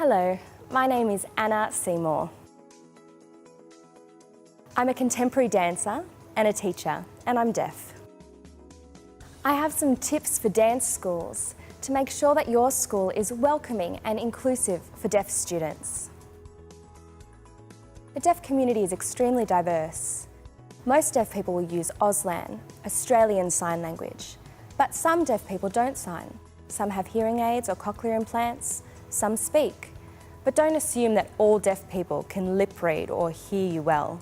Hello, my name is Anna Seymour. I'm a contemporary dancer and a teacher, and I'm deaf. I have some tips for dance schools to make sure that your school is welcoming and inclusive for deaf students. The deaf community is extremely diverse. Most deaf people will use Auslan, Australian Sign Language, but some deaf people don't sign. Some have hearing aids or cochlear implants, some speak. But don't assume that all deaf people can lip read or hear you well.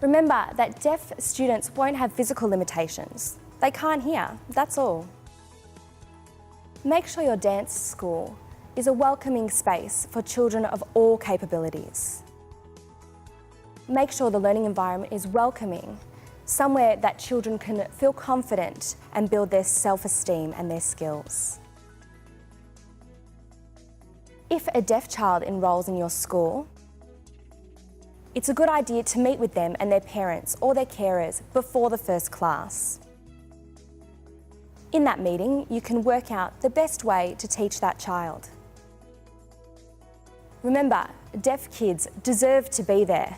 Remember that deaf students won't have physical limitations. They can't hear, that's all. Make sure your dance school is a welcoming space for children of all capabilities. Make sure the learning environment is welcoming, somewhere that children can feel confident and build their self-esteem and their skills. If a deaf child enrolls in your school, it's a good idea to meet with them and their parents or their carers before the first class. In that meeting, you can work out the best way to teach that child. Remember, deaf kids deserve to be there,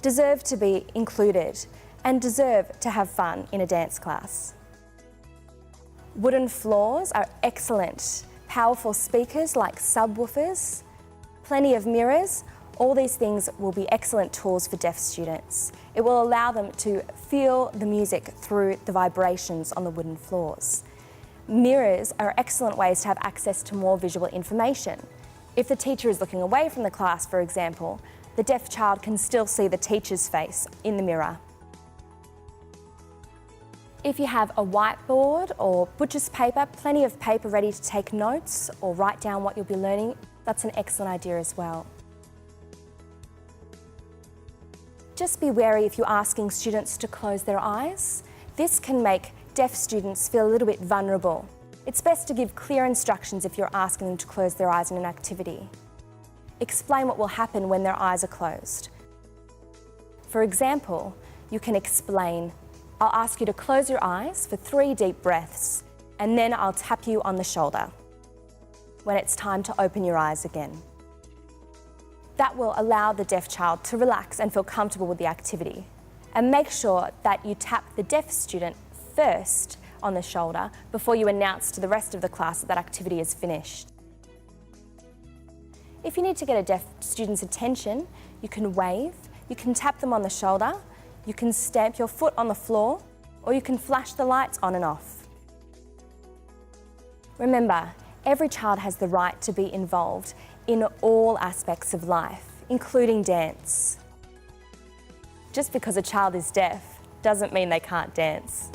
deserve to be included, and deserve to have fun in a dance class. Wooden floors are excellent. Powerful speakers like subwoofers, plenty of mirrors, all these things will be excellent tools for deaf students. It will allow them to feel the music through the vibrations on the wooden floors. Mirrors are excellent ways to have access to more visual information. If the teacher is looking away from the class, for example, the deaf child can still see the teacher's face in the mirror. If you have a whiteboard or butcher's paper, plenty of paper ready to take notes or write down what you'll be learning, that's an excellent idea as well. Just be wary if you're asking students to close their eyes. This can make deaf students feel a little bit vulnerable. It's best to give clear instructions if you're asking them to close their eyes in an activity. Explain what will happen when their eyes are closed. For example, you can explain, I'll ask you to close your eyes for 3 deep breaths, and then I'll tap you on the shoulder when it's time to open your eyes again. That will allow the deaf child to relax and feel comfortable with the activity. And make sure that you tap the deaf student first on the shoulder before you announce to the rest of the class that activity is finished. If you need to get a deaf student's attention, you can wave, you can tap them on the shoulder, you can stamp your foot on the floor, or you can flash the lights on and off. Remember, every child has the right to be involved in all aspects of life, including dance. Just because a child is deaf doesn't mean they can't dance.